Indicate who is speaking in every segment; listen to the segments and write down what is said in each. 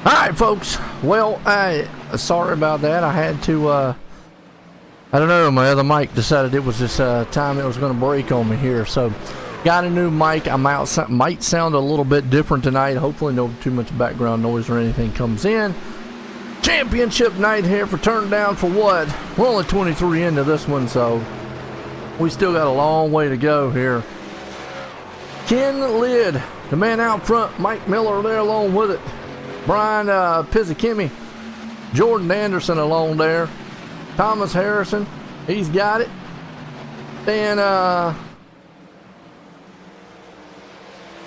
Speaker 1: All right, folks. Well, sorry about that. I had to, I don't know, my other mic decided it was this time it was going to break on me here. So, got a new mic. I'm out. Might sound a little bit different tonight. Hopefully, no too much background noise or anything comes in. Championship night here for Turn Down for What? We're only 23 into this one, so we still got a long way to go here. Ken Lid, the man out front. Mike Miller there along with it. Brian Pizzakimi, Jordan Anderson along there, Thomas Harrison, he's got it. Then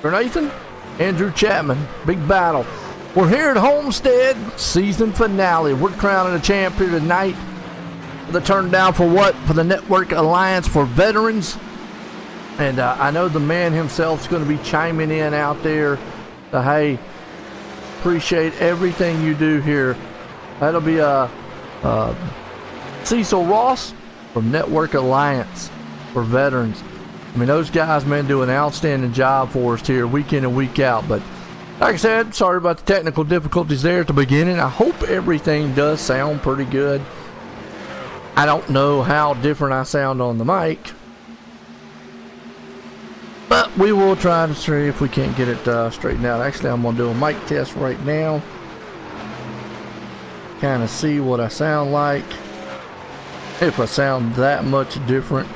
Speaker 1: Nathan, Andrew Chapman, big battle. We're here at Homestead, season finale. We're crowning a champ here tonight. The Turn Down for What? For the Network Alliance for Veterans. And I know the man himself is going to be chiming in out there. Hey, appreciate everything you do here. That'll be Cecil Ross from Network Alliance for Veterans. I mean, those guys, man, do an outstanding job for us here week in and week out. But like I said, sorry about the technical difficulties there at the beginning. I hope everything does sound pretty good. I don't know how different I sound on the mic, but we will try to see if we can't get it straightened out. Actually, I'm going to do a mic test right now. Kind of see what I sound like. If I sound that much different.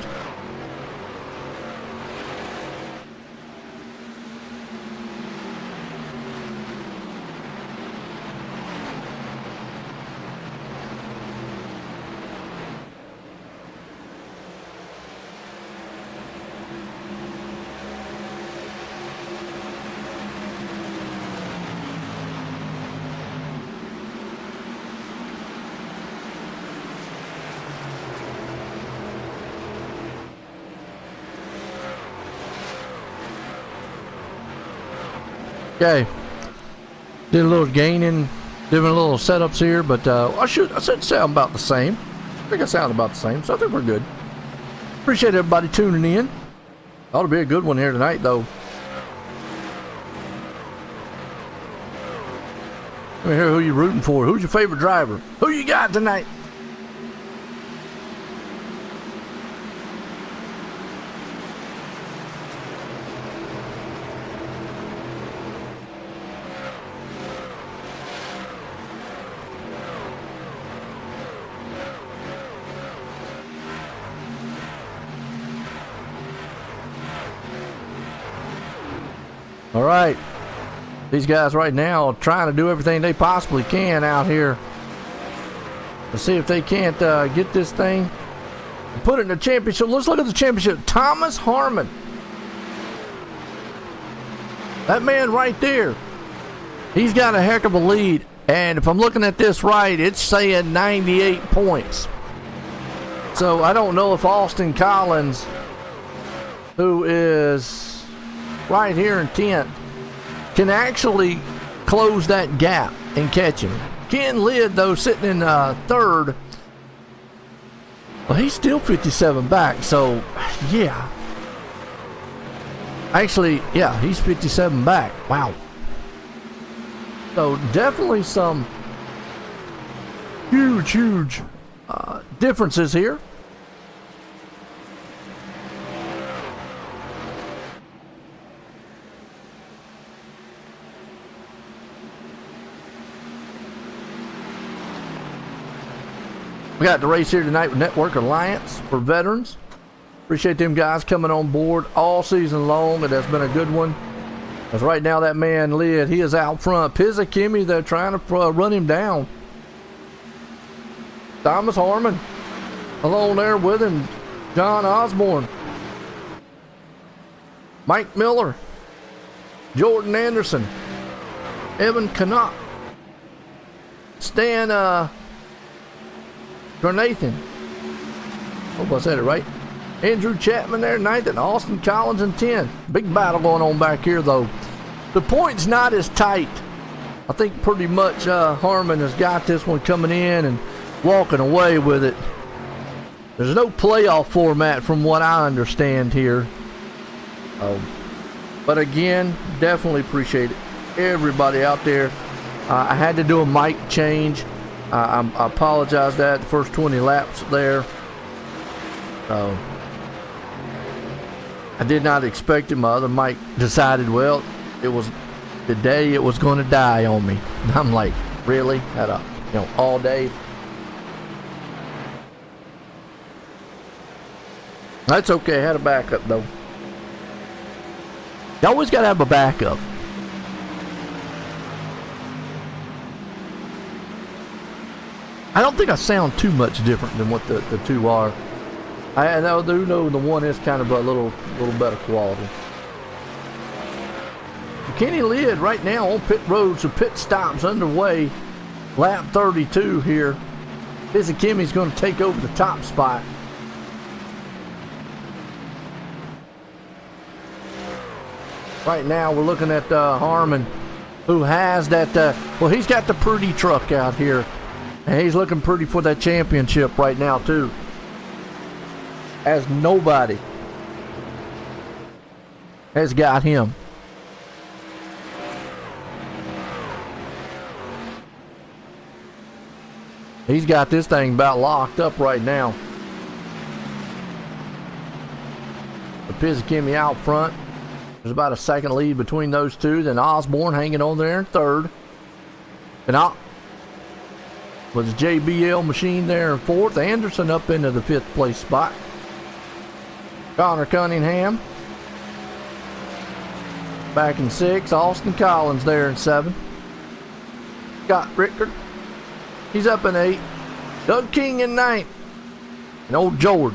Speaker 1: Okay, did a little gaining, different little setups here, but I should sound about the same. I think I sound about the same, so I think we're good. Appreciate everybody tuning in. Ought to be a good one here tonight, though. Let me hear who you're rooting for. Who's your favorite driver? Who you got tonight? All right, these guys right now are trying to do everything they possibly can out here to see if they can't get this thing and put it in the championship. Let's look at the championship. Thomas Harmon, that man right there, he's got a heck of a lead. And if I'm looking at this right, it's saying 98 points. So I don't know if Austin Collins, who is right here in 10th, can actually close that gap and catch him. Ken Lid, though, sitting in third, well, he's still 57 back. So, yeah. Actually, yeah, he's 57 back. Wow. So, definitely some huge differences here. We got the race here tonight with Network Alliance for Veterans. Appreciate them guys coming on board all season long. It has been a good one. As right now, that man Lid, he is out front. Pizzakimi, they're trying to run him down. Thomas Harmon along there with him. John Osborne. Mike Miller. Jordan Anderson. Evan Canuck. Stan Nathan. Hope I said it right. Andrew Chapman there, 9th, and Austin Collins in 10th. Big battle going on back here, though. The point's not as tight. I think pretty much Harmon has got this one coming in and walking away with it. There's no playoff format from what I understand here. But again, definitely appreciate it. Everybody out there I had to do a mic change. I apologize that the first 20 laps there. I did not expect it. My other mic decided, well, it was today it was going to die on me. And I'm like, really? Had a, all day. That's okay. I had a backup though. You always got to have a backup. I don't think I sound too much different than what the two are. I do know the one is kind of a little better quality. Kenny Lid right now on pit road, so pit stops underway. Lap 32 here. Busy Kimmy's going to take over the top spot. Right now we're looking at Harmon, who has that, well, he's got the pretty truck out here. And he's looking pretty for that championship right now too. As nobody has got him. He's got this thing about locked up right now. The Pizzakimmy out front. There's about a second lead between those two. Then Osborne hanging on there in third. And was JBL machine there in fourth. Anderson up into the fifth place spot. Connor Cunningham back in sixth. Austin Collins there in seventh. Scott Rickard, he's up in eighth. Doug King in ninth. And old George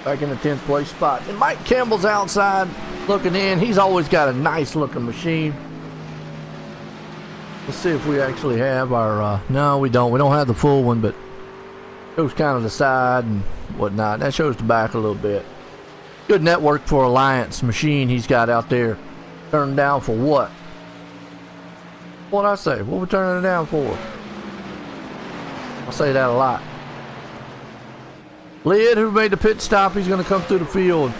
Speaker 1: back in the 10th place spot. And Mike Campbell's outside looking in. He's always got a nice looking machine. Let's see if we actually have our, no we don't. We don't have the full one, but shows kind of the side and whatnot. That shows the back a little bit. Good network for Alliance machine he's got out there. Turned down for what? What'd I say? What we turning it down for? I say that a lot. Lid, who made the pit stop, he's going to come through the field.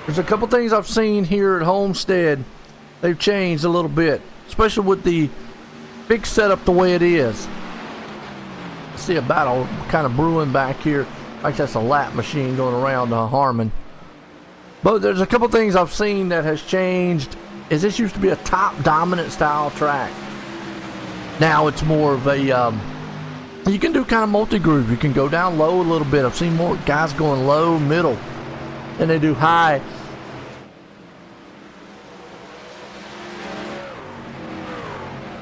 Speaker 1: There's a couple things I've seen here at Homestead. They've changed a little bit, especially with the big setup the way it is. I see a battle kind of brewing back here. Like that's a lap machine going around Harmon. But there's a couple things I've seen that has changed. Is this used to be a top dominant style track. Now it's more of a, you can do kind of multi-groove. You can go down low a little bit. I've seen more guys going low, middle, than they do high.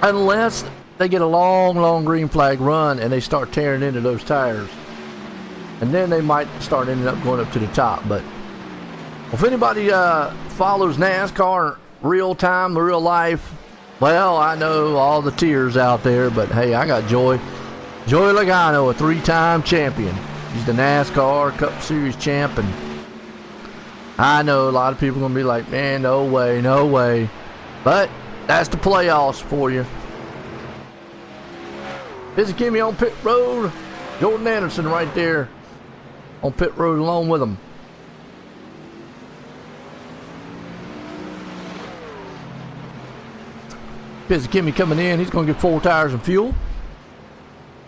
Speaker 1: Unless they get a long green flag run and they start tearing into those tires. And then they might start ending up going up to the top. But if anybody follows NASCAR real time, real life, well, I know all the tears out there, but hey, I got Joey Logano, a 3-time champion. He's the NASCAR Cup Series champ, and I know a lot of people are going to be like, man, no way. But that's the playoffs for you. Pizzakimmy on pit road. Jordan Anderson right there on pit road along with him. Pizzakimmy coming in. He's going to get 4 tires and fuel.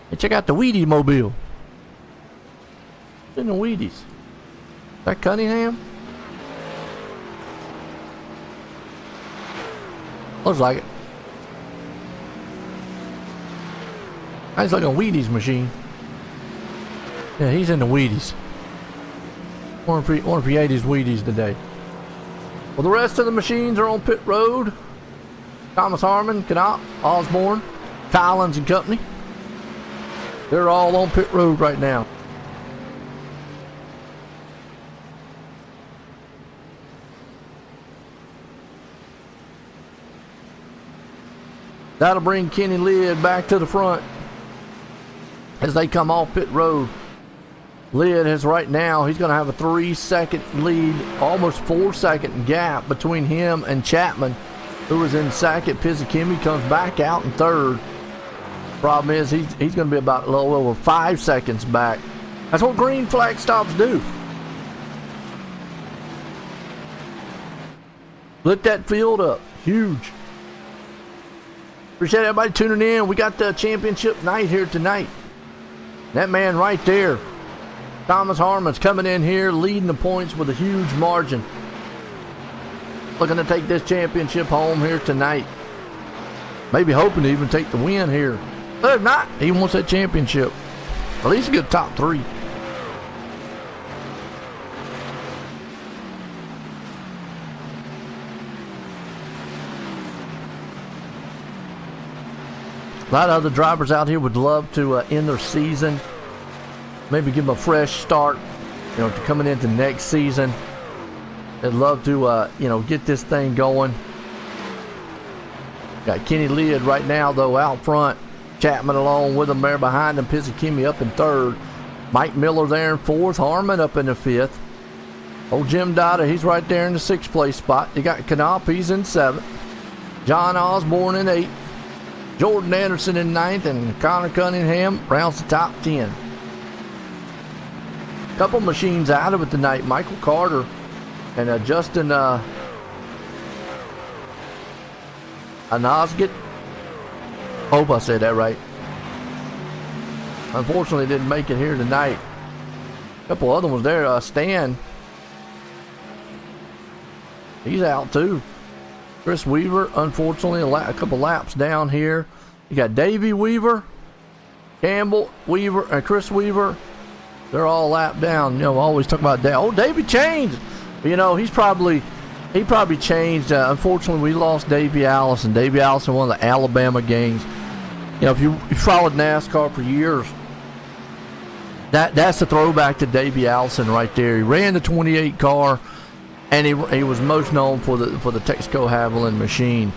Speaker 1: And check out the Wheaties mobile. What's in the Wheaties? Is that Cunningham? Looks like it. He's like a Wheaties machine. Yeah, he's in the Wheaties. Wonder if he ate his Wheaties today. Well, the rest of the machines are on pit road. Thomas Harmon, Knopf, Osborne, Collins and company. They're all on pit road right now. That'll bring Kenny Lid back to the front as they come off pit road. Lid has right now, he's going to have a 3-second lead, almost 4-second gap between him and Chapman, who was in second. Pizzakimmy comes back out in third. Problem is, he's going to be about a little over 5 seconds back. That's what green flag stops do. Lit that field up. Huge. Appreciate everybody tuning in. We got the championship night here tonight. That man right there, Thomas Harmon's coming in here, leading the points with a huge margin. Looking to take this championship home here tonight. Maybe hoping to even take the win here. But if not, he wants that championship. At least a good top 3. A lot of other drivers out here would love to end their season. Maybe give them a fresh start, to coming into next season. They'd love to, get this thing going. Got Kenny Lidd right now, though, out front. Chapman along with him there behind him. Pizzakimi up in 3rd. Mike Miller there in 4th. Harmon up in the 5th. Old Jim Dada, he's right there in the 6th place spot. You got Knopf, he's in 7th. John Osborne in 8th. Jordan Anderson in 9th. And Connor Cunningham rounds the top 10. Couple machines out of it tonight. Michael Carter and Justin Anosgit. Hope I said that right. Unfortunately, didn't make it here tonight. A couple other ones there. Stan, he's out too. Chris Weaver, unfortunately, a couple laps down here. You got Davey Weaver, Campbell Weaver, and Chris Weaver. They're all lapped down. Always talk about that. Oh, Davey changed. He probably changed. Unfortunately, we lost Davey Allison. Davey Allison, one of the Alabama gangs. If you followed NASCAR for years, that's a throwback to Davey Allison right there. He ran the 28 car, and he was most known for the Texaco Haviland machine.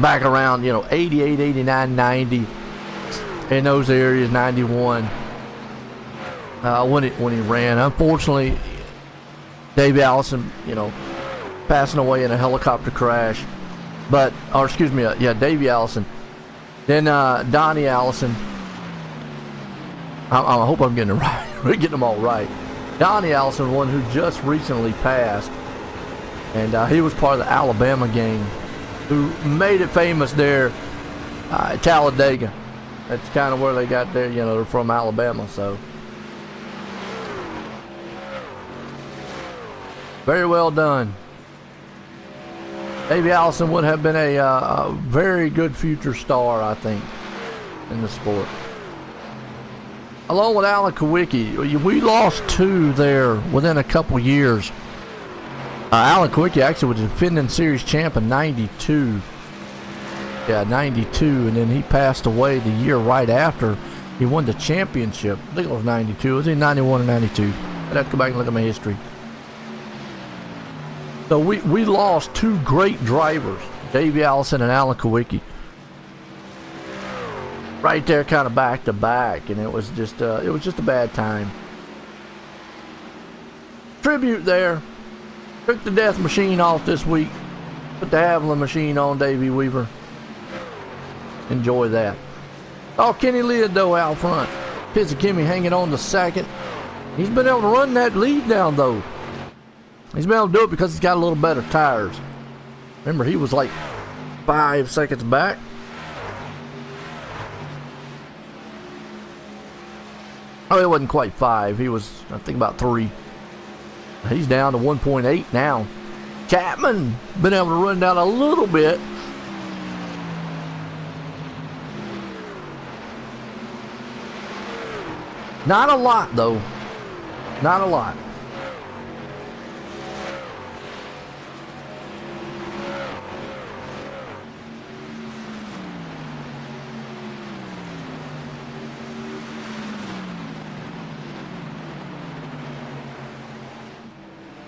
Speaker 1: Back around 88, 89, 90. In those areas, 91, when he ran. Unfortunately, Davey Allison, passing away in a helicopter crash. Davey Allison. Then Donnie Allison. I hope I'm getting it right. We're getting them all right. Donnie Allison, one who just recently passed, and he was part of the Alabama gang, who made it famous there at Talladega. That's kind of where they got there, they're from Alabama, so. Very well done. Davey Allison would have been a very good future star, I think, in the sport. Along with Alan Kawicki, we lost 2 there within a couple years. Alan Kawicki actually was a defending series champ in 92. Yeah, 92, and then he passed away the year right after he won the championship. I think it was 92. It was in 91 or 92. I'd have to go back and look at my history. So we lost 2 great drivers, Davey Allison and Alan Kawicki. Right there, kind of back to back, and it was just a bad time. Tribute there. Took the death machine off this week. Put the Haviland machine on Davey Weaver. Enjoy that. Oh, Kenny Lidd, though, out front. Pizzakimi hanging on to 2nd. He's been able to run that lead down, though. He's been able to do it because he's got a little better tires. Remember, he was like 5 seconds back. Oh, it wasn't quite 5. He was, I think, about 3. He's down to 1.8 now. Chapman been able to run down a little bit. Not a lot, though. Not a lot.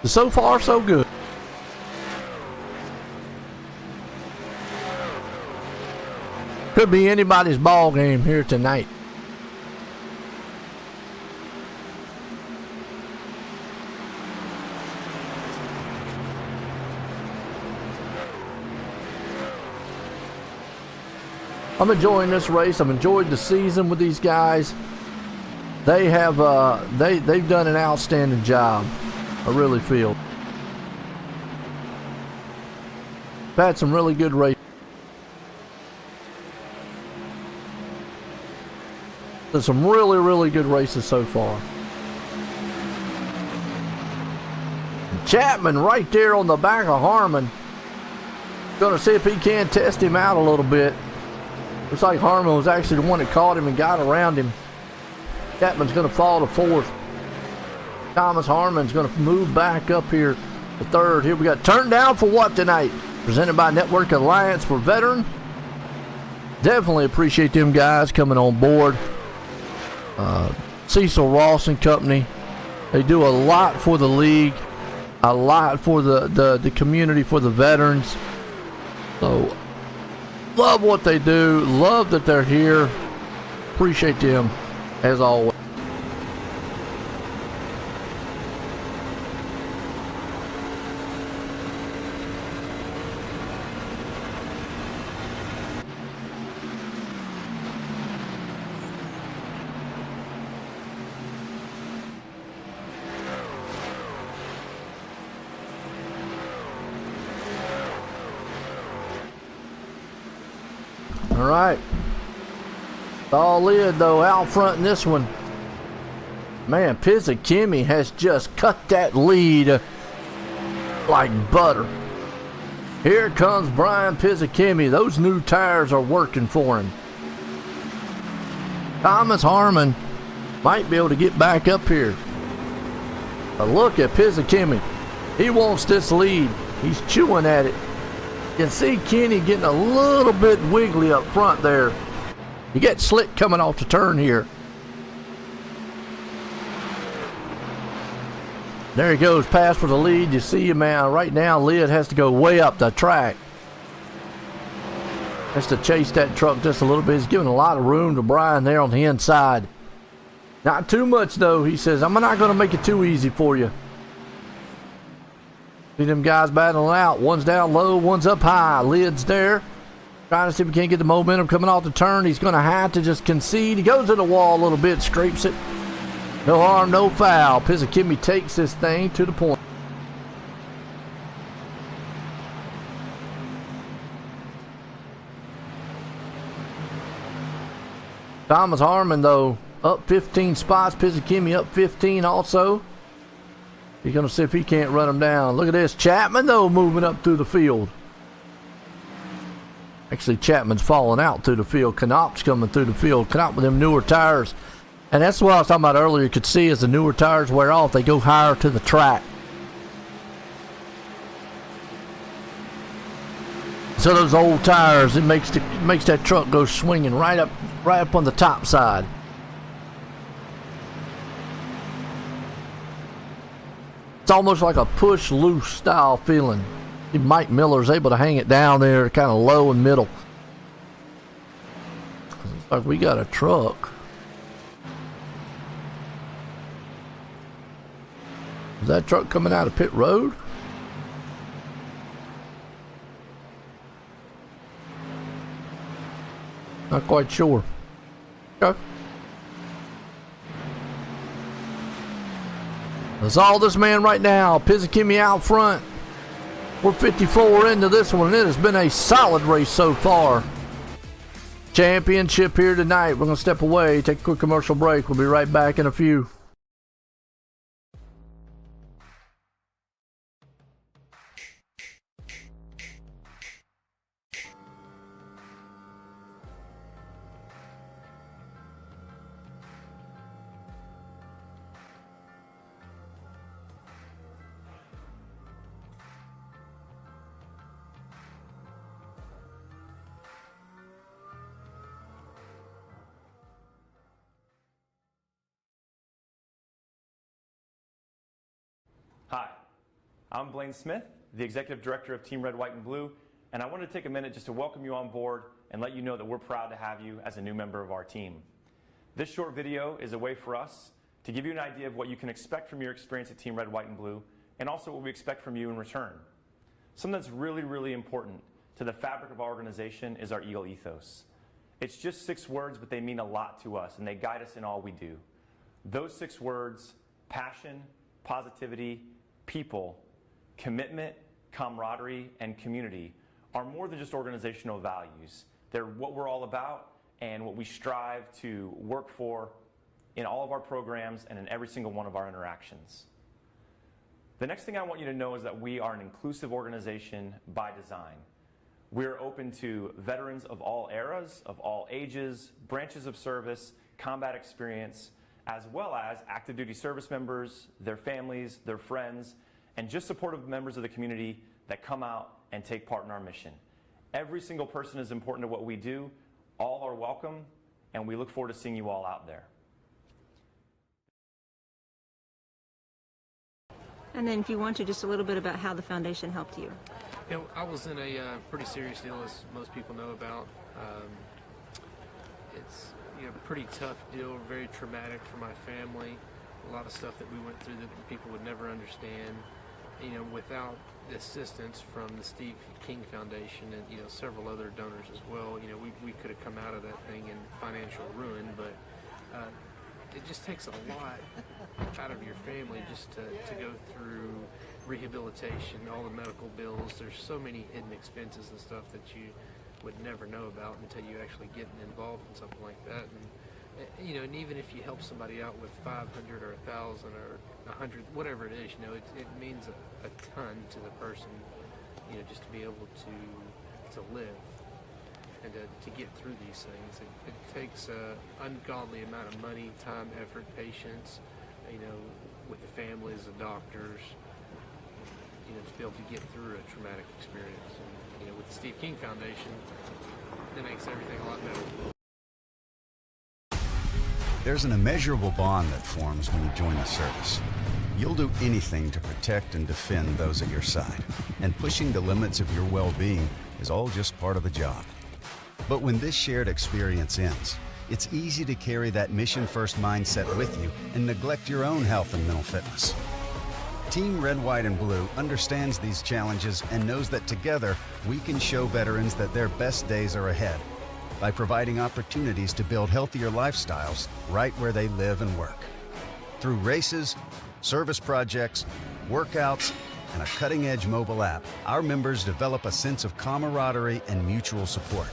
Speaker 1: So far, so good. Could be anybody's ball game here tonight. I'm enjoying this race. I've enjoyed the season with these guys. They have they've done an outstanding job. I really feel. We've had some really good races. There's some really, really good races so far. Chapman right there on the back of Harmon. Gonna see if he can test him out a little bit. Looks like Harmon was actually the one that caught him and got around him. Chapman's gonna fall to fourth. Thomas Harmon's gonna move back up here to third. Here we got Turned Down for What tonight? Presented by Network Alliance for Veteran. Definitely appreciate them guys coming on board. Cecil Ross and company. They do a lot for the league, a lot for the community, for the veterans. So, love what they do. Love that they're here. Appreciate them, as always. All right. All lid though out front in this one. Man, Pizzakimi has just cut that lead like butter. Here comes Brian Pizzakimi. Those new tires are working for him. Thomas Harmon might be able to get back up here. But look at Pizzakimi. He wants this lead. He's chewing at it. You can see Kenny getting a little bit wiggly up front there. You get Slick coming off the turn here. There he goes, pass for the lead. You see him, man. Right now, Lid has to go way up the track. Has to chase that truck just a little bit. He's giving a lot of room to Brian there on the inside. Not too much, though. He says, I'm not going to make it too easy for you. See them guys battling out. One's down low, one's up high. Lid's there. Trying to see if he can't get the momentum coming off the turn. He's going to have to just concede. He goes to the wall a little bit, scrapes it. No harm, no foul. Pizzakimi takes this thing to the point. Thomas Harmon, though, up 15 spots. Pizzakimi up 15 also. He's going to see if he can't run him down. Look at this. Chapman, though, moving up through the field. Actually, Chapman's falling out through the field. Knopp's coming through the field. Knopp with them newer tires. And that's what I was talking about earlier. You could see as the newer tires wear off, they go higher to the track. So those old tires, it makes that truck go swinging right up on the top side. It's almost like a push loose style feeling. Mike Miller's able to hang it down there kind of low and middle. It's like we got a truck. Is that truck coming out of pit road? Not quite sure. Okay. That's all this man right now. Pizzakimi out front. We're 54 into this one, and it has been a solid race so far. Championship here tonight. We're going to step away, take a quick commercial break. We'll be right back in a few.
Speaker 2: Hi, I'm Blaine Smith, the Executive Director of Team Red, White, and Blue, and I wanted to take a minute just to welcome you on board and let you know that we're proud to have you as a new member of our team. This short video is a way for us to give you an idea of what you can expect from your experience at Team Red, White, and Blue, and also what we expect from you in return. Something that's really, really important to the fabric of our organization is our Eagle ethos. It's just 6 words, but they mean a lot to us, and they guide us in all we do. Those 6 words: passion, positivity, people, commitment, camaraderie, and community are more than just organizational values. They're what we're all about and what we strive to work for in all of our programs and in every single one of our interactions. The next thing I want you to know is that we are an inclusive organization by design. We're open to veterans of all eras, of all ages, branches of service, combat experience, as well as active duty service members, their families, their friends, and just supportive members of the community that come out and take part in our mission. Every single person is important to what we do. All are welcome, and we look forward to seeing you all out there.
Speaker 3: And then if you want to, just a little bit about how the foundation helped you.
Speaker 4: You know, I was in a pretty serious deal, as most people know about. It's a pretty tough deal, very traumatic for my family. A lot of stuff that we went through that people would never understand. Without the assistance from the Steve King Foundation and several other donors as well, we could have come out of that thing in financial ruin. But it just takes a lot out of your family just to go through rehabilitation, all the medical bills. There's so many hidden expenses and stuff that you would never know about until you actually get involved in something like that. And and even if you help somebody out with 500 or 1,000 or 100, whatever it is, it means a ton to the person, just to be able to live and to get through these things. It takes an ungodly amount of money, time, effort, patience, with the families, the doctors, to be able to get through a traumatic experience. And, with the Steve King Foundation, that makes everything a lot better.
Speaker 5: There's an immeasurable bond that forms when you join the service. You'll do anything to protect and defend those at your side. And pushing the limits of your well-being is all just part of the job. But when this shared experience ends, it's easy to carry that mission-first mindset with you and neglect your own health and mental fitness. Team Red, White, and Blue understands these challenges and knows that together we can show veterans that their best days are ahead by providing opportunities to build healthier lifestyles right where they live and work. Through races, service projects, workouts, and a cutting-edge mobile app, our members develop a sense of camaraderie and mutual support.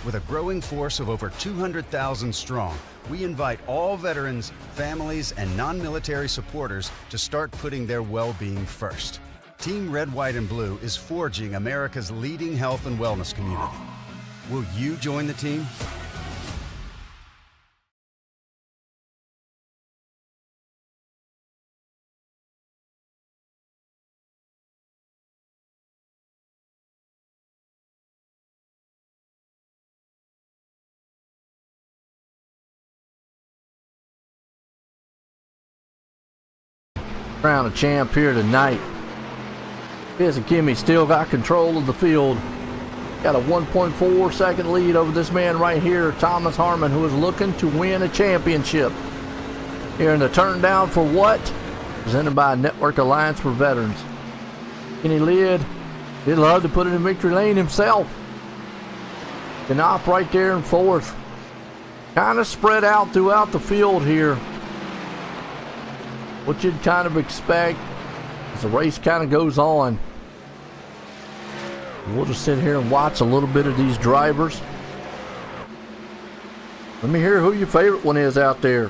Speaker 5: With a growing force of over 200,000 strong, we invite all veterans, families, and non-military supporters to start putting their well-being first. Team Red, White, and Blue is forging America's leading health and wellness community. Will you join the team?
Speaker 1: Crown a champ here tonight. Biz and Kimmy still got control of the field. Got a 1.4 second lead over this man right here, Thomas Harmon, who is looking to win a championship. Here in the turn down for what? Presented by Network Alliance for Veterans. Kenny Lid, he'd love to put it in victory lane himself. Knopf right there in fourth. Kind of spread out throughout the field here. What you'd kind of expect as the race kind of goes on. We'll just sit here and watch a little bit of these drivers. Let me hear who your favorite one is out there.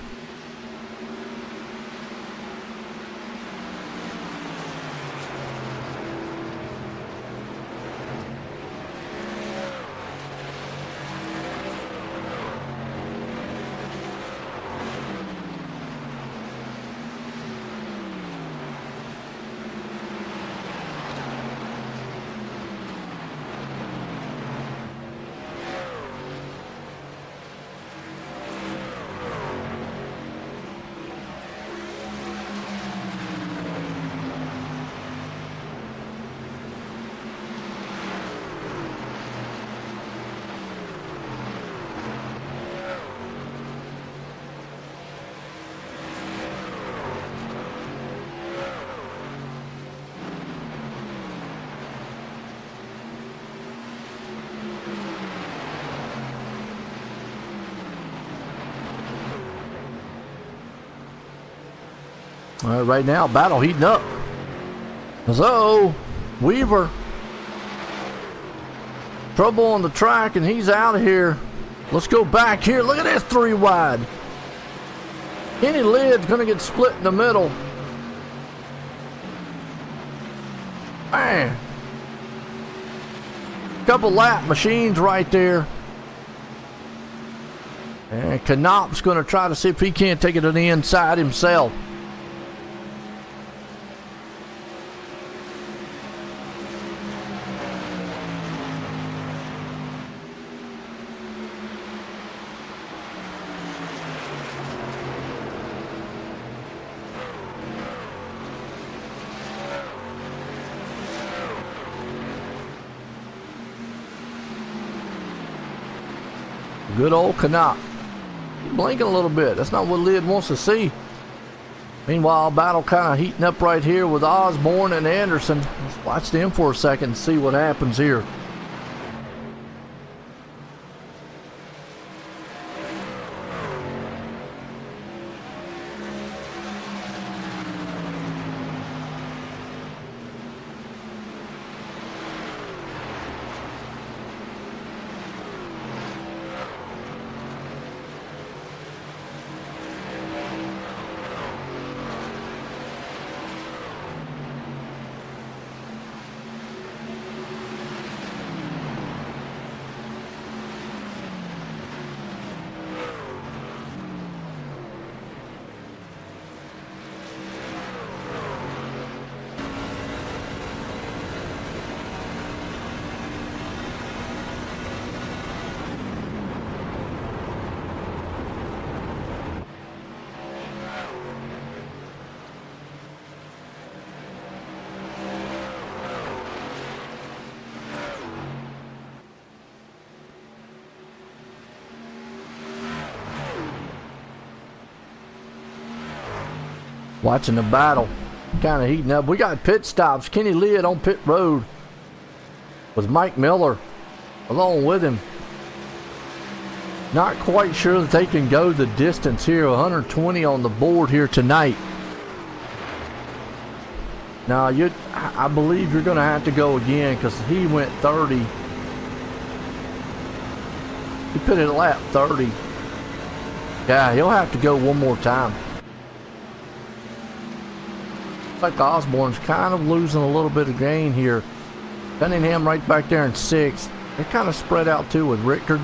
Speaker 1: All right, right now, battle heating up. So, Weaver Trouble on the track, and he's out of here. Let's go back here. Look at this 3 wide. Kenny Lid's going to get split in the middle. Man. Couple lap machines right there. And Knopf's going to try to see if he can't take it to the inside himself. Good old Knopf. Blinking a little bit. That's not what Lid wants to see. Meanwhile, battle kind of heating up right here with Osborne and Anderson. Let's watch them for a second and see what happens here. Watching the battle, kind of heating up. We got pit stops. Kenny Lid on pit road with Mike Miller along with him. Not quite sure that they can go the distance here. 120 on the board here tonight. Now, I believe you're going to have to go again because he went 30. He pitted at lap 30. Yeah, he'll have to go one more time. Looks like Osborne's kind of losing a little bit of gain here. Cunningham right back there in 6th. They're kind of spread out too with Rickard,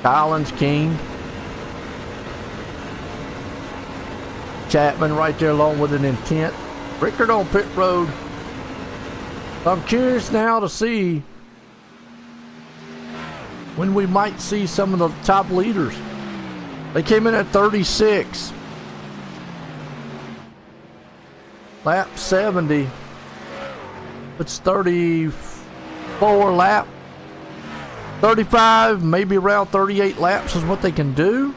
Speaker 1: Collins, King. Chapman right there along with an intent. Rickard on pit road. I'm curious now to see when we might see some of the top leaders. They came in at 36. Lap 70. It's 34 lap. 35, maybe around 38 laps is what they can do.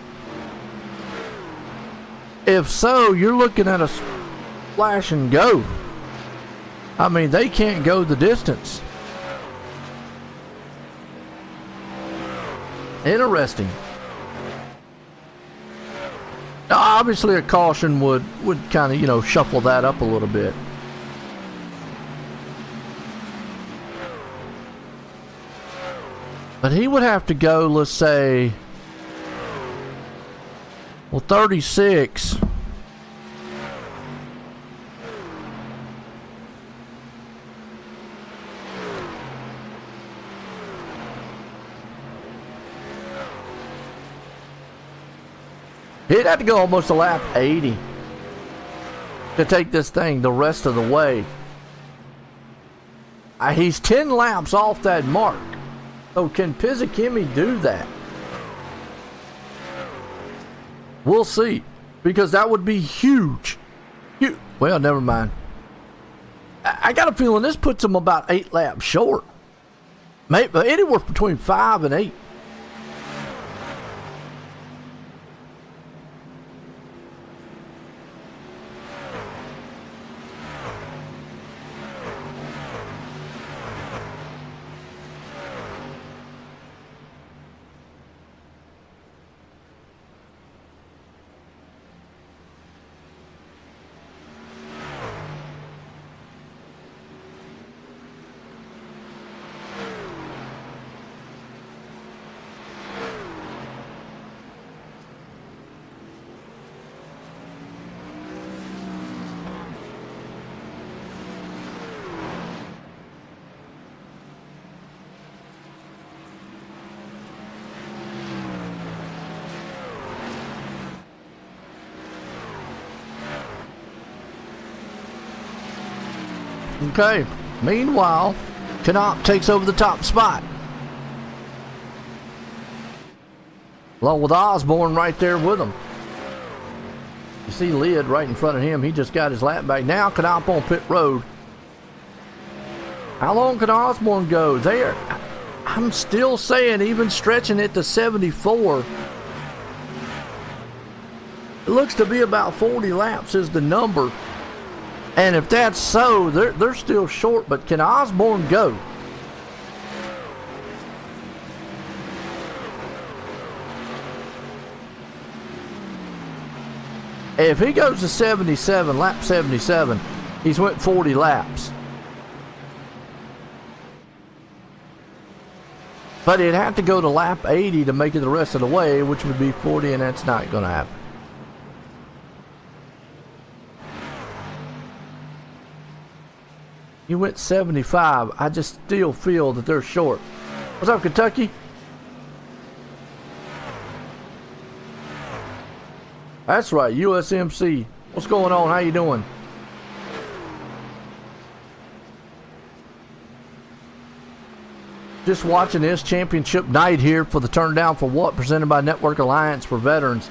Speaker 1: If so, you're looking at a splash and go. I mean, they can't go the distance. Interesting. Obviously, a caution would kind of, shuffle that up a little bit. But he would have to go, let's say, 36. He'd have to go almost a lap 80 to take this thing the rest of the way. He's 10 laps off that mark. So can Pizzichimmi do that? We'll see. Because that would be huge. Well, never mind. I got a feeling this puts him about 8 laps short. Maybe anywhere between 5 and 8. Okay. Meanwhile, Knopf takes over the top spot. Along with Osborne right there with him. You see Lid right in front of him. He just got his lap back. Now Knopf on pit road. How long can Osborne go? There. I'm still saying, even stretching it to 74. It looks to be about 40 laps is the number. And if that's so, they're still short. But can Osborne go? If he goes to 77, lap 77, he's went 40 laps. But he'd have to go to lap 80 to make it the rest of the way, which would be 40, and that's not going to happen. He went 75. I just still feel that they're short. What's up, Kentucky? That's right, USMC. What's going on? How you doing? Just watching this championship night here for the Turn Down for What, presented by Network Alliance for Veterans.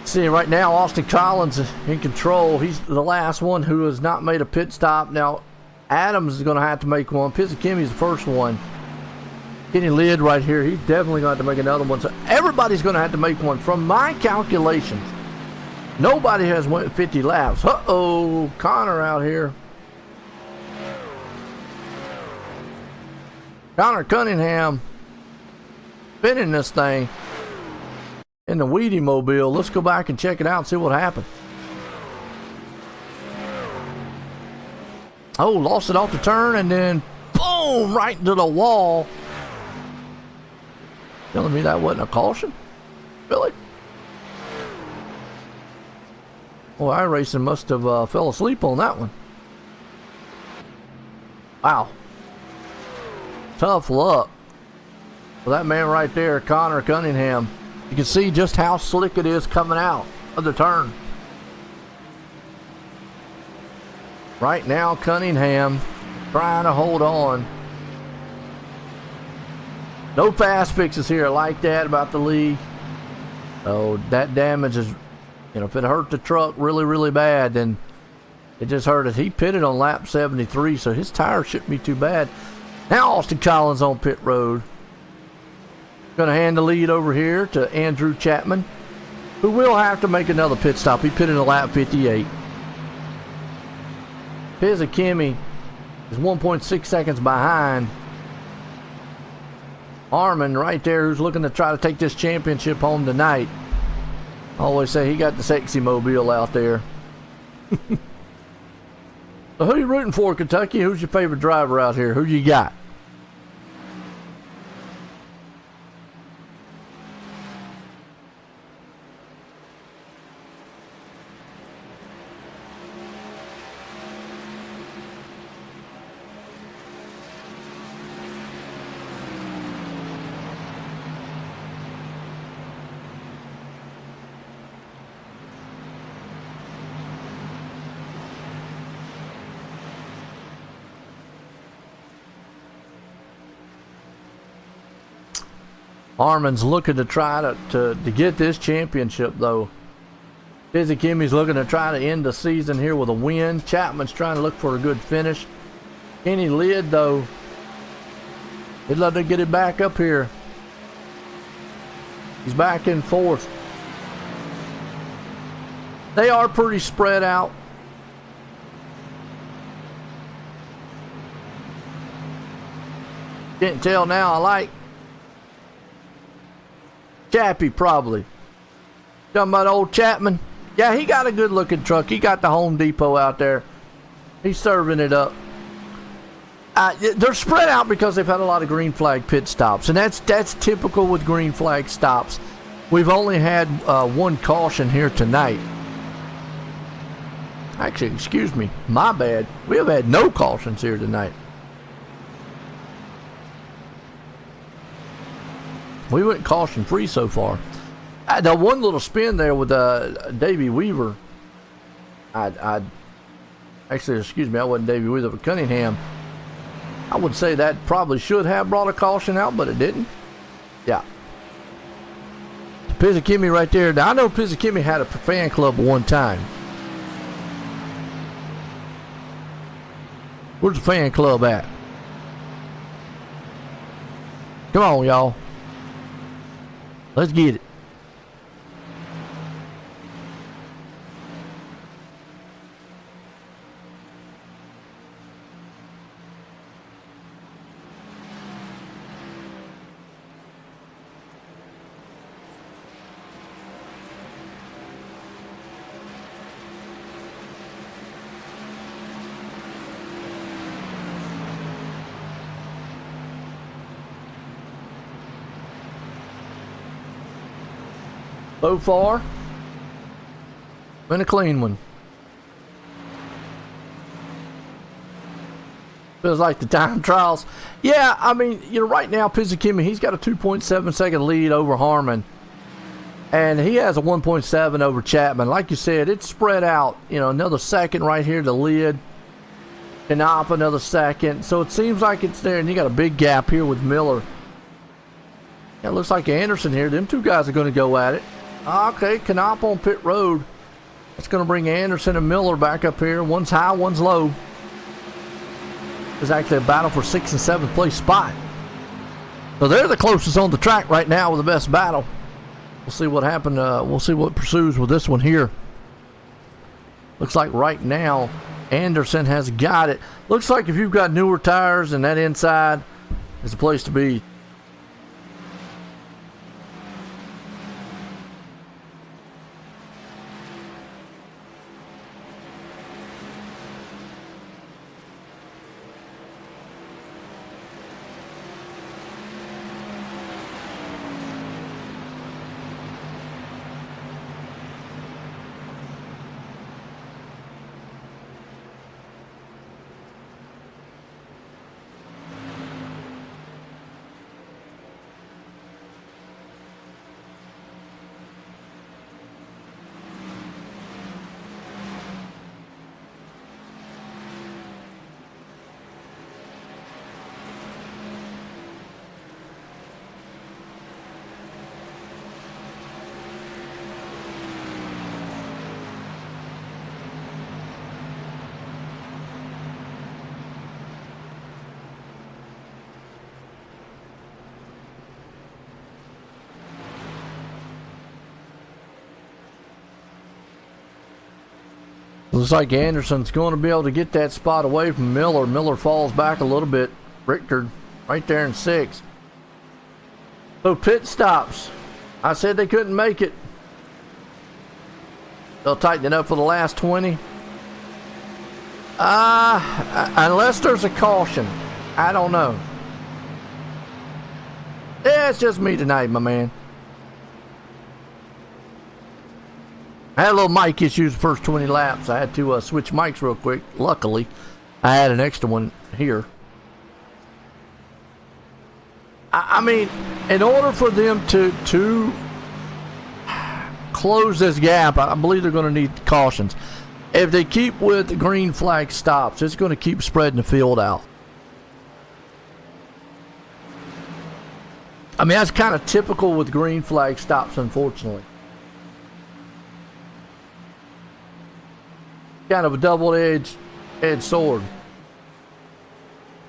Speaker 1: See, right now, Austin Collins in control. He's the last one who has not made a pit stop. Now, Adams is going to have to make one. Pizzakimi's the first one. Kenny Lid right here. He's definitely going to have to make another one. So everybody's going to have to make one. From my calculations, nobody has went 50 laps. Uh-oh, Connor out here. Connor Cunningham spinning this thing in the Weedy Mobile. Let's go back and check it out and see what happened. Oh, lost it off the turn and then boom, right into the wall. Telling me that wasn't a caution? Really? Well, iRacing must have fell asleep on that one. Wow. Tough luck for that man right there, Connor Cunningham. You can see just how slick it is coming out of the turn. Right now, Cunningham trying to hold on. No fast fixes here. I like that about the league. Oh, that damage is, if it hurt the truck really, really bad, then it just hurt it. He pitted on lap 73, so his tire shouldn't be too bad. Now Austin Collins on pit road. Going to hand the lead over here to Andrew Chapman, who will have to make another pit stop. He pitted on lap 58. Pizzakimi is 1.6 seconds behind Harmon right there, who's looking to try to take this championship home tonight. I always say he got the sexy mobile out there. So who you rooting for, Kentucky? Who's your favorite driver out here? Who you got? Harmon's looking to try to get this championship, though. Pizzakimi's looking to try to end the season here with a win. Chapman's trying to look for a good finish. Kenny Lid, though, he'd love to get it back up here. He's back in fourth. They are pretty spread out. Can't tell now. I like Chappie, probably. Talking about old Chapman. Yeah, he got a good looking truck. He got the Home Depot out there. He's serving it up. They're spread out because they've had a lot of green flag pit stops, and that's typical with green flag stops. We've only had one caution here tonight. Actually, excuse me, my bad. We have had no cautions here tonight. We went caution free so far. The one little spin there with Davey Weaver, I Actually, excuse me, I wasn't Davey Wheeler, but Cunningham. I would say that probably should have brought a caution out, but it didn't. Yeah. Pizzakimmy right there. Now, I know Pizzakimmy had a fan club one time. Where's the fan club at? Come on, y'all. Let's get it. So far, been a clean one. Feels like the time trials. Yeah, I mean, you know, right now, Pizzakimmy, he's got a 2.7 second lead over Harmon. And he has a 1.7 over Chapman. Like you said, it's spread out. You know, another second right here to Lid. And up another second. So it seems like it's there. And you got a big gap here with Miller. Yeah, it looks like Anderson here. Them two guys are going to go at it. Okay, Knopp on pit road. That's going to bring Anderson and Miller back up here. One's high, one's low. There's actually a battle for 6th and 7th place spot. So they're the closest on the track right now with the best battle. We'll see what happened. We'll see what pursues with this one here. Looks like right now Anderson has got it. Looks like if you've got newer tires and that inside is the place to be. Looks like Anderson's going to be able to get that spot away from Miller. Miller falls back a little bit. Richter right there in 6th. So pit stops. I said they couldn't make it. They'll tighten it up for the last 20. Unless there's a caution. I don't know. Yeah, it's just me tonight, my man. I had a little mic issues the first 20 laps. I had to switch mics real quick. Luckily, I had an extra one here. I mean, in order for them to close this gap, I believe they're going to need cautions. If they keep with the green flag stops, it's going to keep spreading the field out. I mean, that's kind of typical with green flag stops, unfortunately. Kind of a double-edged sword.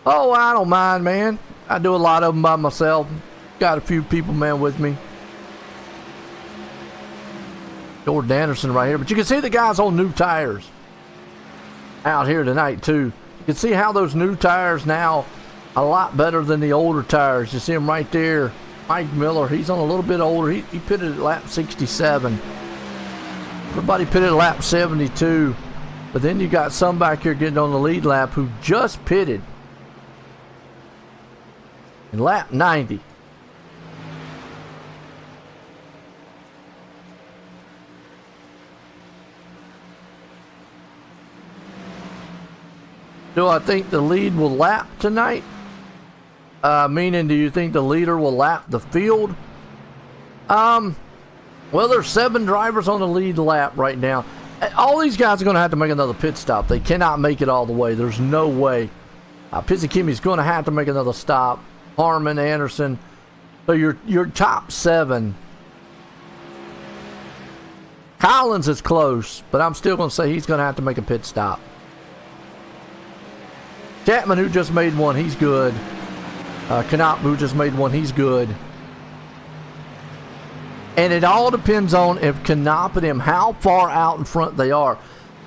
Speaker 1: Oh, I don't mind, man. I do a lot of them by myself. Got a few people, man, with me. Jordan Anderson right here. But you can see the guys on new tires out here tonight, too. You can see how those new tires now a lot better than the older tires. You see them right there. Mike Miller, he's on a little bit older. He pitted at lap 67. Everybody pitted at lap 72. But then you got some back here getting on the lead lap who just pitted in lap 90. Do I think the lead will lap tonight? Meaning, do you think the leader will lap the field? Well, there's 7 drivers on the lead lap right now. all these guys are going to have to make another pit stop. They cannot make it all the way. There's no way. Pizzakimi's going to have to make another stop. Harmon, Anderson. So your top 7. Collins is close, but I'm still going to say he's going to have to make a pit stop. Chapman, who just made one, he's good. Knopp, who just made one, he's good. And it all depends on if Knopp and him, how far out in front they are.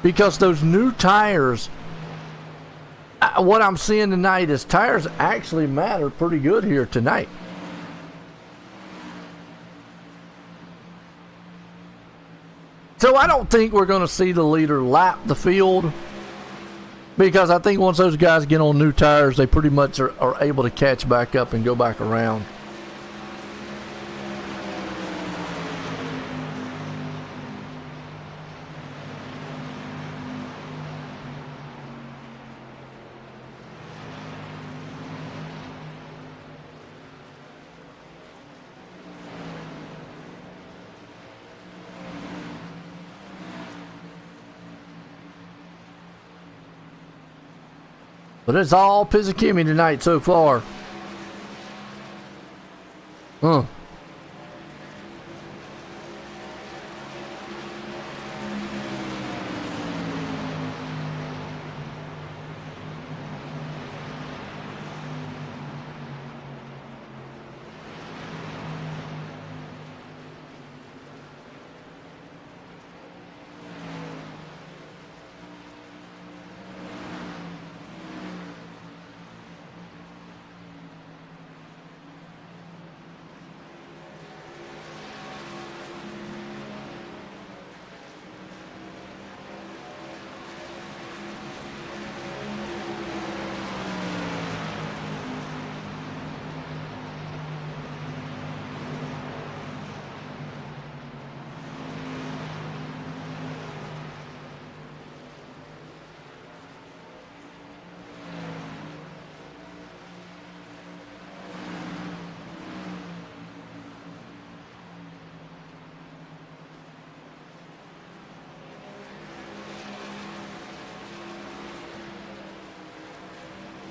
Speaker 1: Because those new tires, what I'm seeing tonight is tires actually matter pretty good here tonight. So I don't think we're going to see the leader lap the field, because I think once those guys get on new tires, they pretty much are able to catch back up and go back around. But it's all Pizzakimi tonight so far.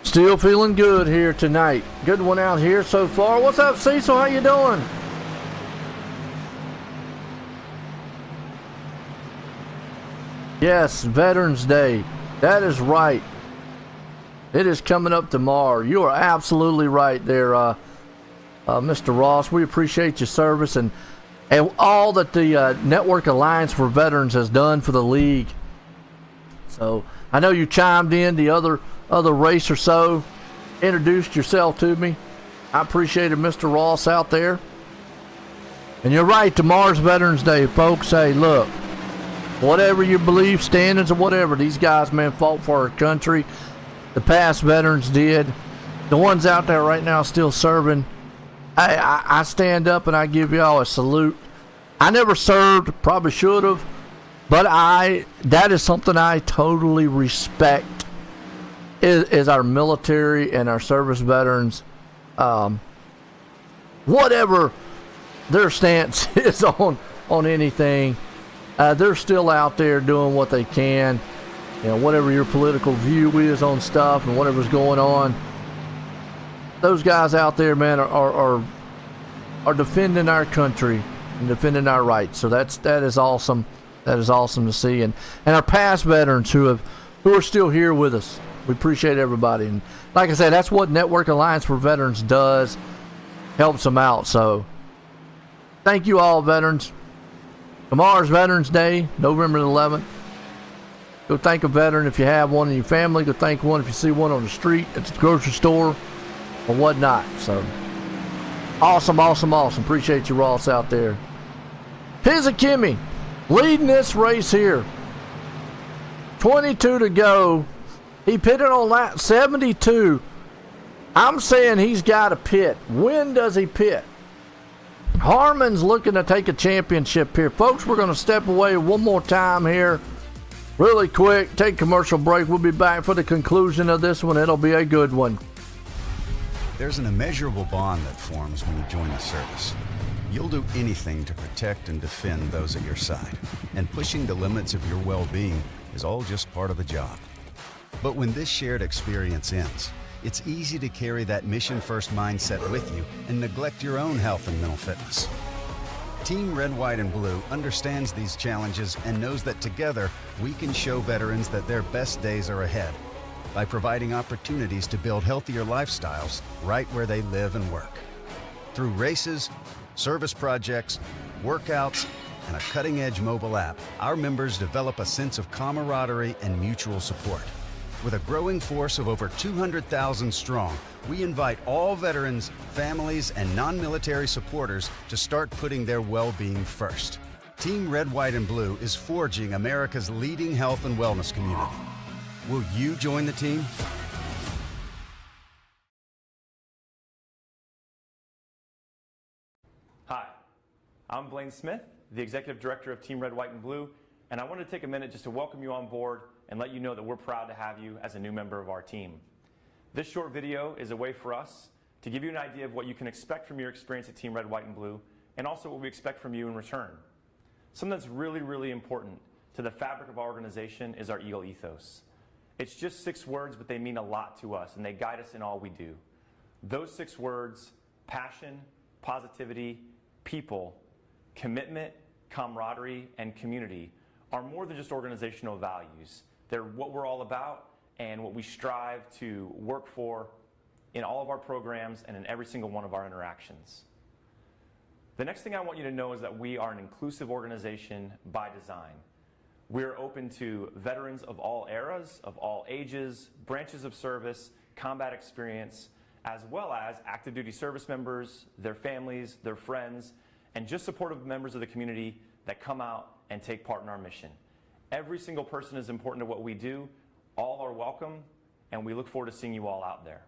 Speaker 1: Still feeling good here tonight. Good one out here so far. What's up, Cecil? How you doing? Yes, Veterans Day. That is right. It is coming up tomorrow. You are absolutely right there, Mr. Ross. We appreciate your service and all that the Network Alliance for Veterans has done for the league. So I know you chimed in the other race or so, introduced yourself to me. I appreciated Mr. Ross out there. And you're right, tomorrow's Veterans Day, folks. Hey, look, whatever your belief, standards, or whatever, these guys, man, fought for our country. The past veterans did. The ones out there right now still serving, I stand up and I give y'all a salute. I never served, probably should have, but that is something I totally respect. Is our military and our service veterans, whatever their stance is on anything, they're still out there doing what they can. You know, whatever your political view is on stuff and whatever's going on, those guys out there, man, are defending our country and defending our rights. So that is awesome. That is awesome to see. And our past veterans who are still here with us. We appreciate everybody. And like I said, that's what Network Alliance for Veterans does. Helps them out. So thank you all, veterans. Tomorrow's Veterans Day, November 11th. Go thank a veteran if you have one in your family. Go thank one if you see one on the street, at the grocery store, or whatnot. So awesome, awesome, awesome. Appreciate you, Ross, out there. Pizzakimi leading this race here. 22 to go. He pitted on lap 72. I'm saying he's got to pit. When does he pit? Harmon's looking to take a championship here. Folks, we're going to step away one more time here. Really quick, take a commercial break. We'll be back for the conclusion of this one. It'll be a good one.
Speaker 5: There's an immeasurable bond that forms when you join the service. You'll do anything to protect and defend those at your side. And pushing the limits of your well-being is all just part of the job. But when this shared experience ends, it's easy to carry that mission-first mindset with you and neglect your own health and mental fitness. Team Red, White, and Blue understands these challenges and knows that together we can show veterans that their best days are ahead by providing opportunities to build healthier lifestyles right where they live and work. Through races, service projects, workouts, and a cutting-edge mobile app, our members develop a sense of camaraderie and mutual support. With a growing force of over 200,000 strong, we invite all veterans, families, and non-military supporters to start putting their well-being first. Team Red, White, and Blue is forging America's leading health and wellness community. Will you join the team?
Speaker 2: Hi, I'm Blaine Smith, the Executive Director of Team Red, White, and Blue, and I want to take a minute just to welcome you on board and let you know that we're proud to have you as a new member of our team. This short video is a way for us to give you an idea of what you can expect from your experience at Team Red, White, and Blue, and also what we expect from you in return. Something that's really, really important to the fabric of our organization is our Eagle ethos. It's just 6 words, but they mean a lot to us, and they guide us in all we do. Those 6 words: passion, positivity, people, commitment, camaraderie, and community are more than just organizational values. They're what we're all about and what we strive to work for in all of our programs and in every single one of our interactions. The next thing I want you to know is that we are an inclusive organization by design. We're open to veterans of all eras, of all ages, branches of service, combat experience, as well as active duty service members, their families, their friends, and just supportive members of the community that come out and take part in our mission. Every single person is important to what we do. All are welcome, and we look forward to seeing you all out there.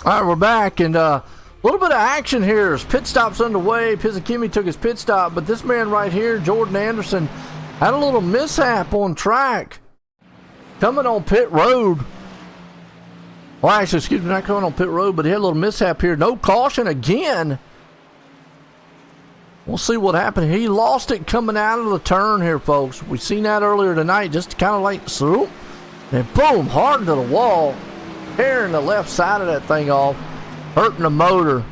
Speaker 1: All right, we're back, and a little bit of action here. As pit stop's underway, Pizzakimi took his pit stop, but this man right here, Jordan Anderson, had a little mishap on track coming on pit road. Well, actually, excuse me, not coming on pit road, but he had a little mishap here. No caution again. We'll see what happened. He lost it coming out of the turn here, folks. We seen that earlier tonight, just kind of like swoop, and boom, hard to the wall. Tearing the left side of that thing off, hurting the motor.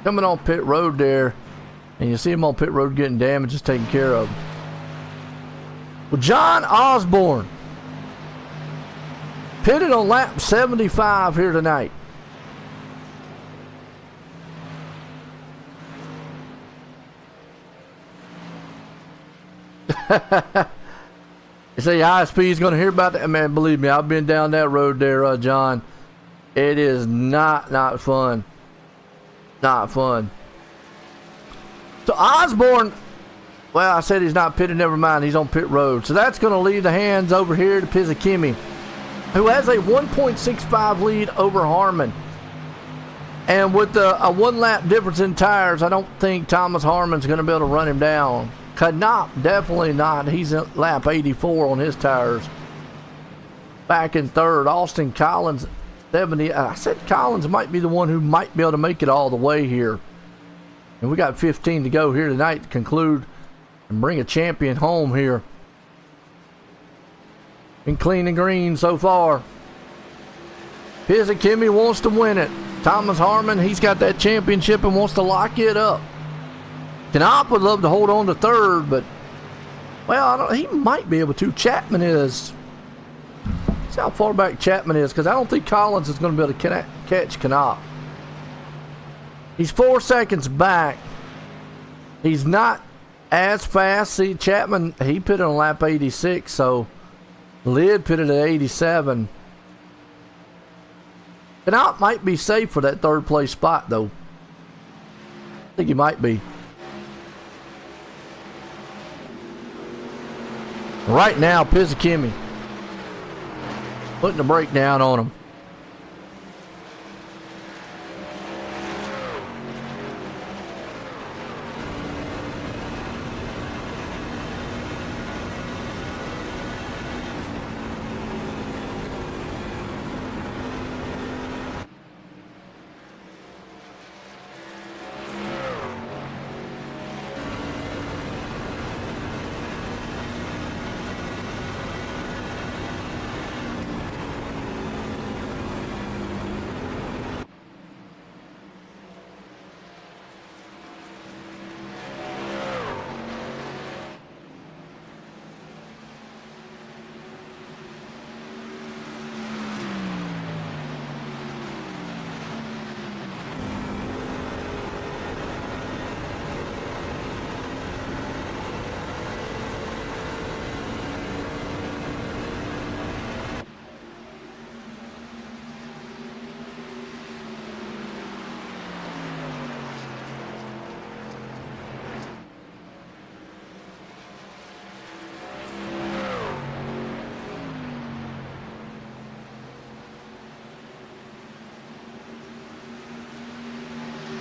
Speaker 1: Coming on pit road there, and you see him on pit road getting damage, just taken care of. Well, John Osborne pitted on lap 75 here tonight. You say ISP is going to hear about that? Man, believe me, I've been down that road there, John. It is not fun. Not fun. So Osborne, well, I said he's not pitted, never mind. He's on pit road. So that's going to leave the hands over here to Pizzakimi, who has a 1.65 lead over Harmon. And with a 1 lap difference in tires, I don't think Thomas Harmon's going to be able to run him down. Knopp, definitely not. He's at lap 84 on his tires. Back in third, Austin Collins, 70. I said Collins might be the one who might be able to make it all the way here. And we got 15 to go here tonight to conclude and bring a champion home here. Been clean and green so far. Pizzakimi wants to win it. Thomas Harmon, he's got that championship and wants to lock it up. Knopp would love to hold on to third, but, well, he might be able to. Chapman is. See how far back Chapman is, because I don't think Collins is going to be able to catch Knopp. He's 4 seconds back. He's not as fast. See, Chapman, he pitted on lap 86, so Lid pitted at 87. Canot might be safe for that third place spot, though. I think he might be. Right now, Pizzakimi putting the brake down on him.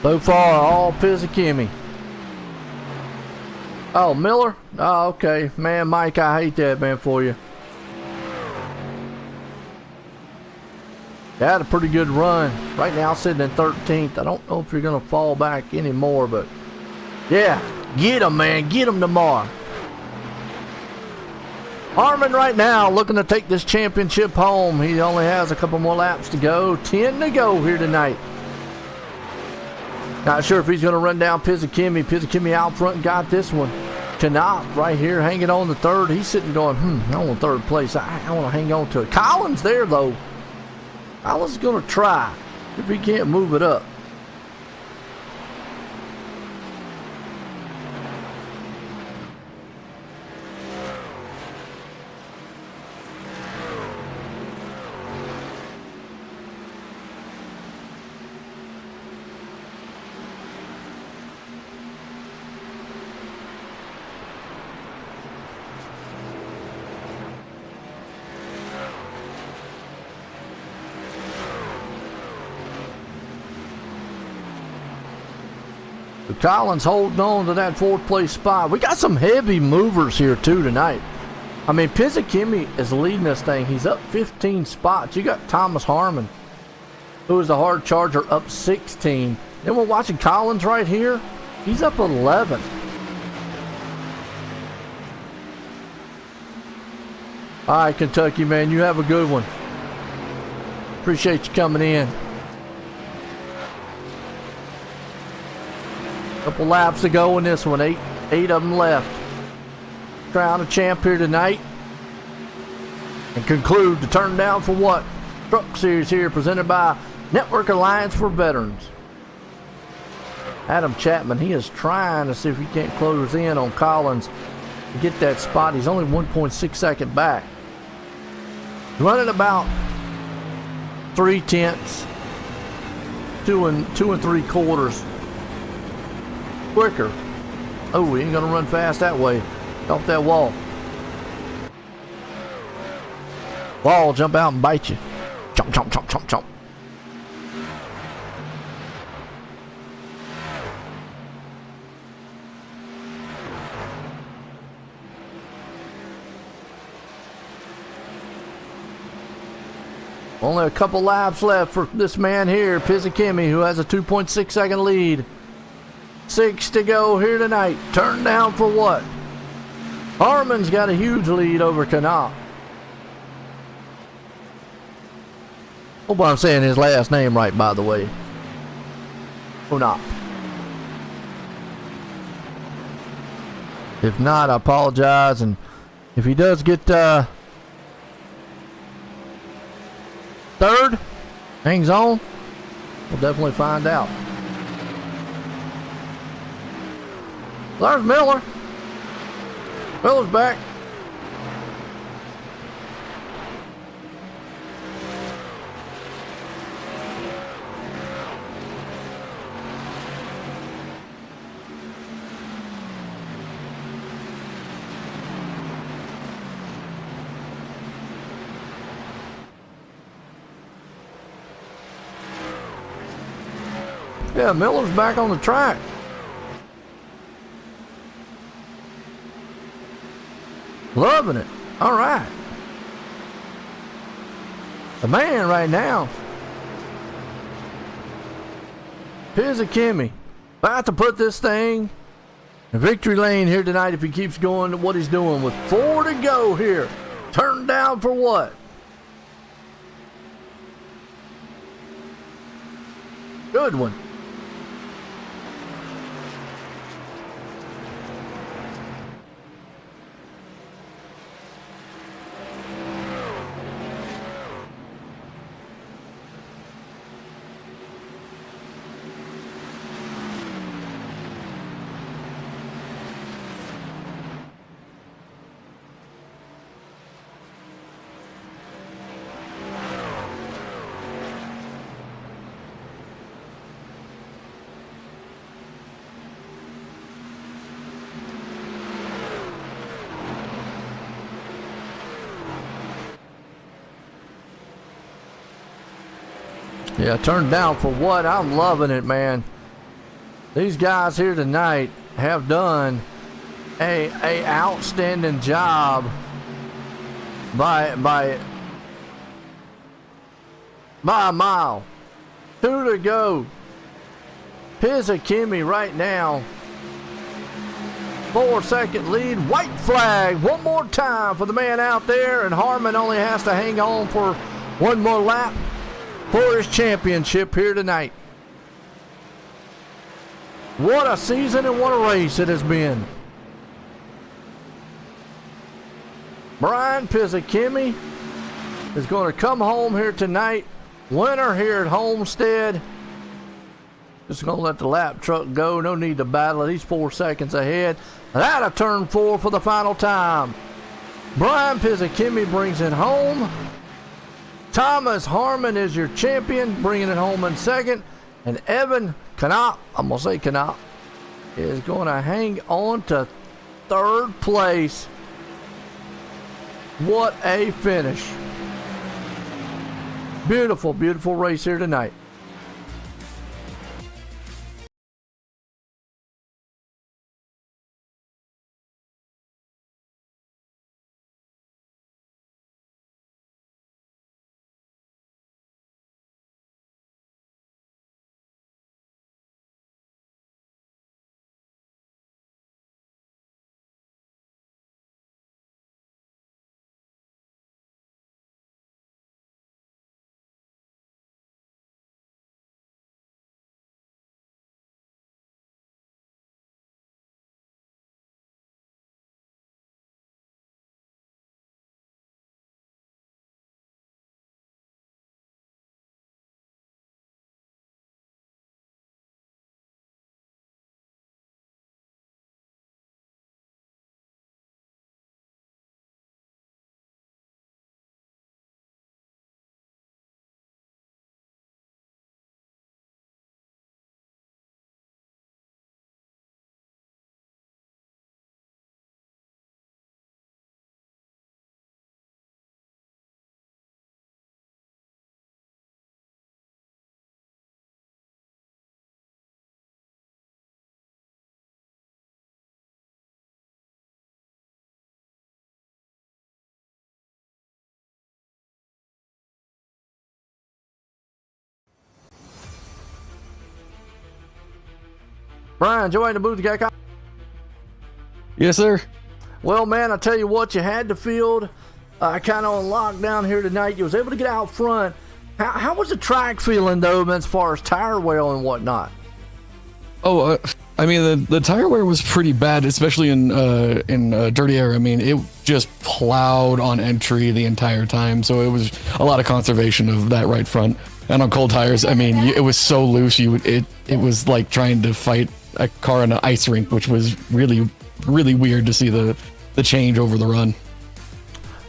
Speaker 1: So far, all Pizzakimi. Oh, Miller? Oh, okay. Man, Mike, I hate that, man, for you. You had a pretty good run. Right now, sitting in 13th. I don't know if you're going to fall back anymore, but yeah, get him, man. Get him tomorrow. Harmon right now looking to take this championship home. He only has a couple more laps to go. 10 to go here tonight. Not sure if he's going to run down Pizzakimi. Pizzakimi out front got this one. Canop right here hanging on the third. He's sitting going, I want third place. I want to hang on to it. Collins there, though. Collins is going to try if he can't move it up. Collins holding on to that fourth place spot. We got some heavy movers here too tonight. I mean, Pizzakimi is leading this thing. He's up 15 spots. You got Thomas Harmon, who is the hard charger, up 16. Then we're watching Collins right here. He's up 11. All right, Kentucky, man, you have a good one. Appreciate you coming in. Couple laps to go in this one. Eight of them left. Crown a champ here tonight. And conclude the turn down for what? Truck Series here presented by Network Alliance for Veterans. Adam Chapman, he is trying to see if he can't close in on Collins and get that spot. He's only 1.6 seconds back. Running about 3/10, 2 3/4 quicker. Oh, he ain't gonna run fast that way. Off that wall. Wall, jump out and bite you. Chomp, chomp, chomp, chomp, chomp. Only a couple laps left for this man here, Pizzakimi, who has a 2.6 second lead. 6 to go here tonight. Turn down for what? Harmon's got a huge lead over Canop. Hope I'm saying his last name right, by the way. Canop. If not, I apologize. And if he does get third, hangs on, we'll definitely find out. There's Miller. Miller's back. Yeah, Miller's back on the track. Loving it. All right. The man right now. Here's a Kimmy. About to put this thing in victory lane here tonight if he keeps going to what he's doing with 4 to go here. Turn down for what? Good one. Yeah, turned down for what? I'm loving it, man. These guys here tonight have done a outstanding job by a mile. 2 to go. Pizzakimi right now. 4-second lead. White flag one more time for the man out there, and Harmon only has to hang on for one more lap for his championship here tonight. What a season and what a race it has been. Brian Pizzakimi is going to come home here tonight. Winner here at Homestead. Just going to let the lap truck go. No need to battle it. He's 4 seconds ahead. And out of turn 4 for the final time. Brian Pizzakimi brings it home. Thomas Harmon is your champion, bringing it home in second. And Evan Knopp, I'm going to say Knopp, is going to hang on to third place. What a finish. Beautiful, beautiful race here tonight. Brian, join the booth, guy.
Speaker 6: Yes, sir.
Speaker 1: Well, man, I tell you what, you had the field kind of on lockdown here tonight. You was able to get out front. How was the track feeling, though, as far as tire wear and whatnot?
Speaker 6: Oh, I mean, the tire wear was pretty bad, especially in dirty air. I mean, it just plowed on entry the entire time, so it was a lot of conservation of that right front. And on cold tires, I mean, it was so loose, it was like trying to fight a car in an ice rink, which was really, really weird to see the change over the run.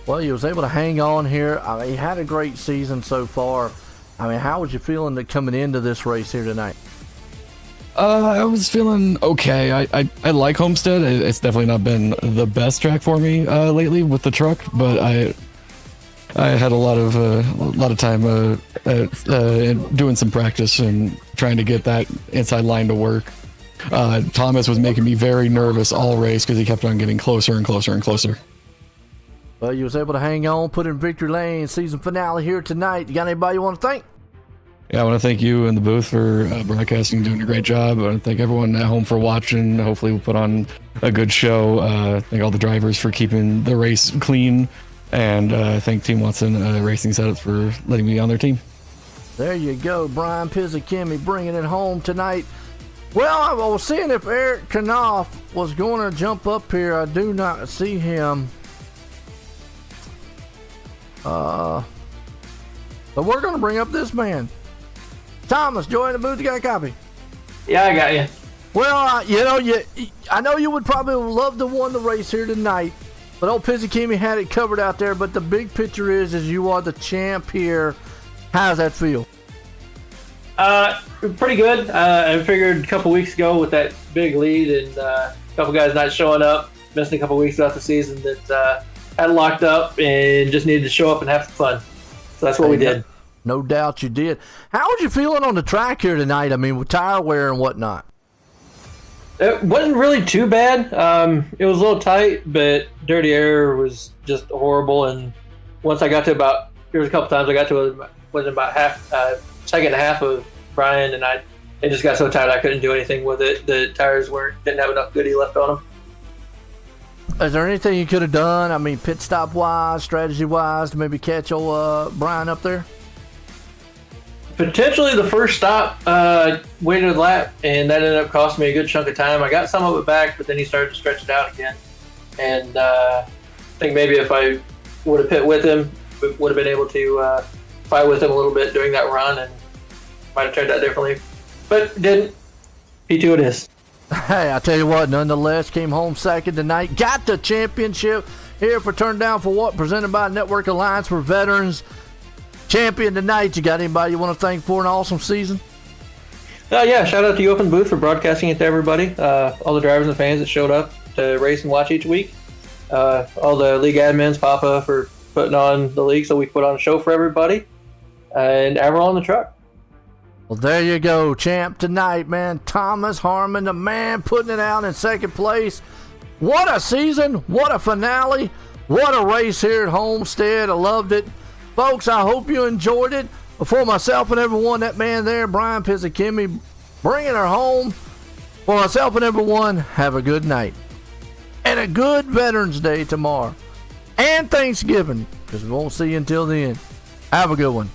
Speaker 1: Well, you was able to hang on here. I mean, you had a great season so far. I mean, how was you feeling coming into this race here tonight?
Speaker 6: I was feeling okay. I like Homestead. It's definitely not been the best track for me lately with the truck, but I had a lot of time doing some practice and trying to get that inside line to work. Thomas was making me very nervous all race because he kept on getting closer and closer and closer.
Speaker 1: Well, you was able to hang on, put in victory lane. Season finale here tonight. You got anybody you want to thank?
Speaker 6: Yeah, I want to thank you in the booth for broadcasting, doing a great job. I want to thank everyone at home for watching. Hopefully we'll put on a good show. Thank all the drivers for keeping the race clean. And thank Team Watson Racing Setups for letting me on their team.
Speaker 1: There you go, Brian Pizzakimmy bringing it home tonight. Well, I was seeing if Eric Knopf was going to jump up here. I do not see him. So we're going to bring up this man. Thomas, join the booth. You got a copy?
Speaker 7: Yeah, I got you.
Speaker 1: Well, I know you would probably love to win the race here tonight, but old Pizzakimmy had it covered out there. But the big picture is you are the champ here. How does that feel?
Speaker 7: Pretty good. I figured a couple weeks ago with that big lead and a couple guys not showing up, missing a couple weeks throughout the season, that had it locked up and just needed to show up and have some fun. So that's what we did.
Speaker 1: No doubt you did. How was you feeling on the track here tonight? I mean, with tire wear and whatnot.
Speaker 7: It wasn't really too bad. It was a little tight, but dirty air was just horrible. And once I got to there was a couple times I got to about second and a half of Brian, and it just got so tight I couldn't do anything with it. The tires didn't have enough goodie left on them.
Speaker 1: Is there anything you could have done? I mean, pit stop wise, strategy wise, to maybe catch old Brian up there?
Speaker 7: Potentially the first stop, waited a lap, and that ended up costing me a good chunk of time. I got some of it back, but then he started to stretch it out again. And I think maybe if I would have pit with him, would have been able to fight with him a little bit during that run, and might have turned out differently. But didn't. P2 it is.
Speaker 1: Hey, I tell you what, nonetheless, came home second tonight. Got the championship here for Turn Down for What, presented by Network Alliance for Veterans. Champion tonight. You got anybody you want to thank for an awesome season?
Speaker 7: Yeah, shout out to you up in the booth for broadcasting it to everybody. All the drivers and fans that showed up to race and watch each week. All the league admins, Papa, for putting on the league so we put on a show for everybody. And everyone on the truck.
Speaker 1: Well, there you go. Champ tonight, man. Thomas Harmon, the man putting it out in second place. What a season. What a finale. What a race here at Homestead. I loved it. Folks, I hope you enjoyed it. For myself and everyone, that man there, Brian Pizzakimmy, bringing her home. For myself and everyone, have a good night. And a good Veterans Day tomorrow. And Thanksgiving, because we won't see you until then. Have a good one.